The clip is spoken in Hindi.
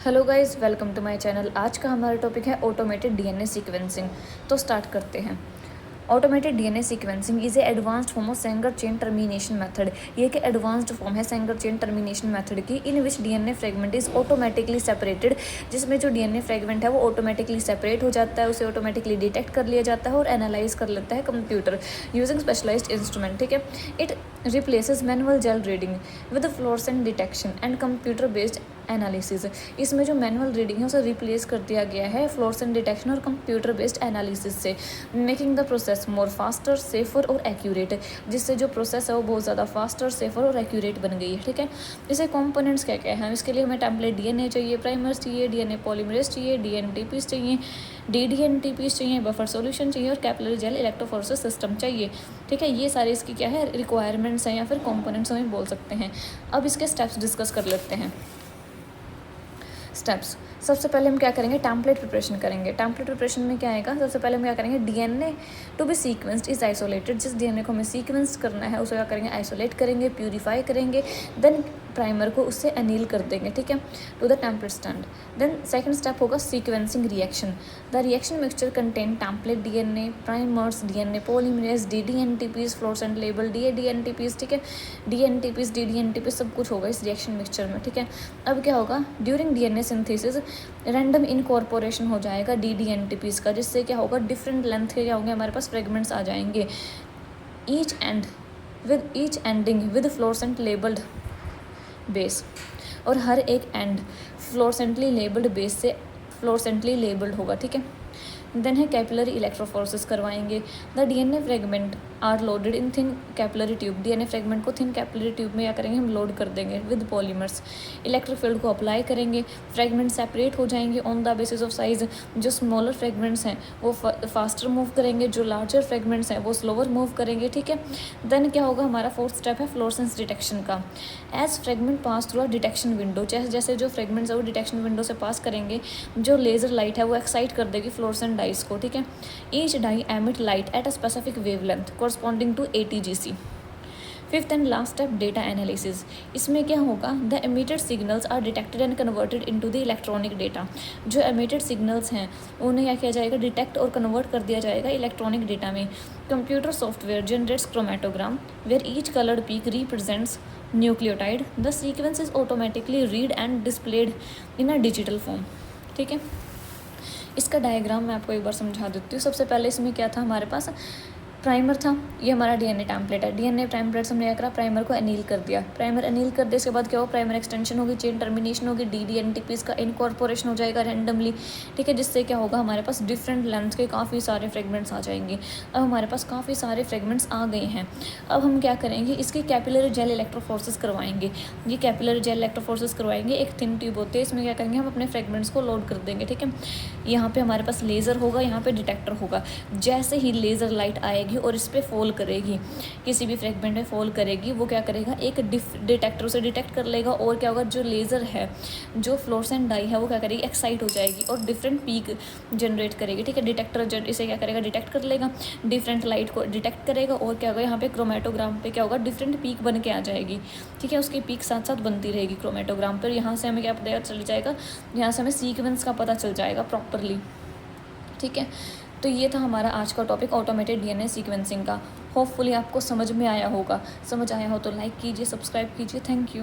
Hello guys, welcome to my channel. आज का हमारा टॉपिक है ऑटोमेटेड डीएनए सीक्वेंसिंग। तो स्टार्ट करते हैं। Automated DNA sequencing is a advanced form of Sanger chain termination method. ये एक एडवांस्ड फॉर्म है सेंगर चेन टर्मिनेशन मेथड की, in which DNA fragment is automatically separated, जिसमें जो डीएनए फ्रेगमेंट है वो ऑटोमेटिकली सेपरेट हो जाता है, उसे ऑटोमेटिकली डिटेक्ट कर लिया जाता है और एनालाइज कर लेता है कंप्यूटर यूजिंग स्पेशलाइज्ड इंस्ट्रूमेंट। ठीक है, it replaces manual gel reading with fluorescent detection and computer based analysis. इसमें जो मैनुअल रीडिंग है उसे रिप्लेस कर दिया गया है फ्लोरेसेंट डिटेक्शन और कंप्यूटर बेस्ड एनालिसिस से, making the process more faster, safer और एक्यूरेट, जिससे जो प्रोसेस है वो बहुत ज़्यादा फास्टर, सेफर और एक्यूरेट बन गई है। ठीक है, इसे कंपोनेंट्स क्या क्या है? इसके लिए हमें टेम्पलेट डीएनए चाहिए, प्राइमर्स चाहिए, डीएनए पॉलीमरेज चाहिए, डीएनटीपीज चाहिए, डीडीएनटीपीज चाहिए, बफर सॉल्यूशन चाहिए और कैपिलरी जेल इलेक्ट्रोफोरेसिस सिस्टम चाहिए। ठीक है, ये सारे इसकी क्या है, रिक्वायरमेंट्स हैं या फिर कंपोनेंट्स हमें बोल सकते हैं। अब इसके स्टेप्स डिस्कस कर लेते हैं। स्टेप्स, सबसे पहले हम क्या करेंगे, टेम्पलेट प्रिपरेशन करेंगे। टेम्पलेट प्रिपरेशन में क्या आएगा, सबसे पहले हम क्या करेंगे, DNA to be sequenced is isolated. जिस डीएनए को हमें सीक्वेंस करना है उसे क्या करेंगे, आइसोलेट करेंगे, प्यूरीफाई करेंगे, देन प्राइमर को उससे अनील कर देंगे। ठीक है, to the template stand. Then second step होगा sequencing reaction. The reaction mixture contain template DNA, primers, DNA polymerase, ddNTPs, fluorescent label, DADNTPs. ठीक है, डीएनटीपीज, डीडीएनटीपीज सब कुछ होगा इस रिएक्शन मिक्सचर में। ठीक है, अब क्या होगा, during DNA synthesis random incorporation हो जाएगा डीडीएनटीपीज का, जिससे क्या होगा, डिफरेंट लेंथ के क्या होंगे हमारे पास फ्रेगमेंट्स आ जाएंगे, each ending with fluorescent labelled base, और हर एक एंड फ्लोरेसेंटली लेबल्ड बेस से फ्लोरेसेंटली लेबल्ड होगा। ठीक है, देन है कैपिलरी इलेक्ट्रोफोरेसिस करवाएंगे। The DNA fragment are loaded in thin capillary tube. DNA fragment को थिन कैपिलरी ट्यूब में क्या करेंगे, हम लोड कर देंगे विद पॉलीमर्स। इलेक्ट्रिक फील्ड को अप्लाई करेंगे, फ्रेगमेंट सेपरेट हो जाएंगे on the basis of size. जो स्मॉलर फ्रेगमेंट्स हैं वो फास्टर मूव करेंगे, जो लार्जर फ्रेगमेंट्स हैं वो स्लोअर मूव करेंगे। ठीक है, देन क्या होगा, हमारा फोर्थ स्टेप है फ्लोरेसेंस डिटेक्शन का। As fragment pass through a detection window, जैसे जैसे जो फ्रेगमेंट्स है वो डिटेक्शन विंडो से पास करेंगे, जो लेजर लाइट है वो एक्साइट कर देगी फ्लोरेसेंट डाइस को। ठीक है, each dye emit light at a specific wavelength corresponding to ATGC। Fifth and last step, data analysis. इसमें क्या होगा, the emitted signals are detected and converted into the electronic data. जो एमिटेड सिग्नल्स हैं उन्हें क्या किया जाएगा, डिटेक्ट और कन्वर्ट कर दिया जाएगा इलेक्ट्रॉनिक डेटा में। Computer software generates chromatogram where each coloured peak represents nucleotide. The sequence is automatically read and displayed in a digital form. ठीक है, इसका डायग्राम मैं आपको एक बार समझा देती हूँ। सबसे पहले इसमें क्या था, हमारे पास प्राइमर था, ये हमारा डीएनए टेम्पलेट है। डीएनए टेम्पलेट हमने क्या करा, प्राइमर को अनील कर दिया। प्राइमर अनील कर दिया, इसके बाद क्या होगा, प्राइमर एक्सटेंशन होगी, चेन टर्मिनेशन होगी, डीडीएनटीपीज का इनकॉर्पोरेशन हो जाएगा रैंडमली। ठीक है, जिससे क्या होगा, हमारे पास डिफरेंट लेंथ के काफ़ी सारे फ्रेगमेंट्स आ जाएंगे। अब हमारे पास काफ़ी सारे फ्रेगमेंट्स आ गए हैं। अब हम क्या करेंगे, इसकी कैपिलरी जेल इलेक्ट्रोफोरेसिस करवाएंगे। ये कैपिलरी जेल इलेक्ट्रोफोरेसिस करवाएंगे, एक थिन ट्यूब होती है, इसमें क्या करेंगे, हम अपने फ्रेगमेंट्स को लोड कर देंगे। ठीक है, यहाँ पे हमारे पास लेज़र होगा, यहाँ पे डिटेक्टर होगा। जैसे ही लेज़र लाइट आएगी और इस पर फॉल करेगी, किसी भी फ्रेगमेंट में फॉल करेगी, वो क्या करेगा, एक डिटेक्टर उसे डिटेक्ट कर लेगा और क्या होगा, जो लेज़र है, जो फ्लोरेसेंट डाई है वो क्या करेगी, एक्साइट हो जाएगी और डिफरेंट पीक जनरेट करेगी। ठीक है, डिटेक्टर इसे क्या करेगा, डिटेक्ट कर लेगा, डिफरेंट लाइट को डिटेक्ट करेगा और क्या होगा, यहाँ पे क्रोमेटोग्राम पे क्या होगा, डिफरेंट पीक बन के आ जाएगी। ठीक है, उसकी पीक साथ साथ बनती रहेगी क्रोमेटोग्राम पर। यहाँ से हमें क्या पता चल जाएगा, यहाँ से हमें सीक्वेंस का पता चल जाएगा प्रॉपरली। ठीक है, तो ये था हमारा आज का टॉपिक ऑटोमेटेड डीएनए सीक्वेंसिंग का। होपफुली आपको समझ में आया होगा। समझ आया हो तो लाइक कीजिए, सब्सक्राइब कीजिए। Thank you.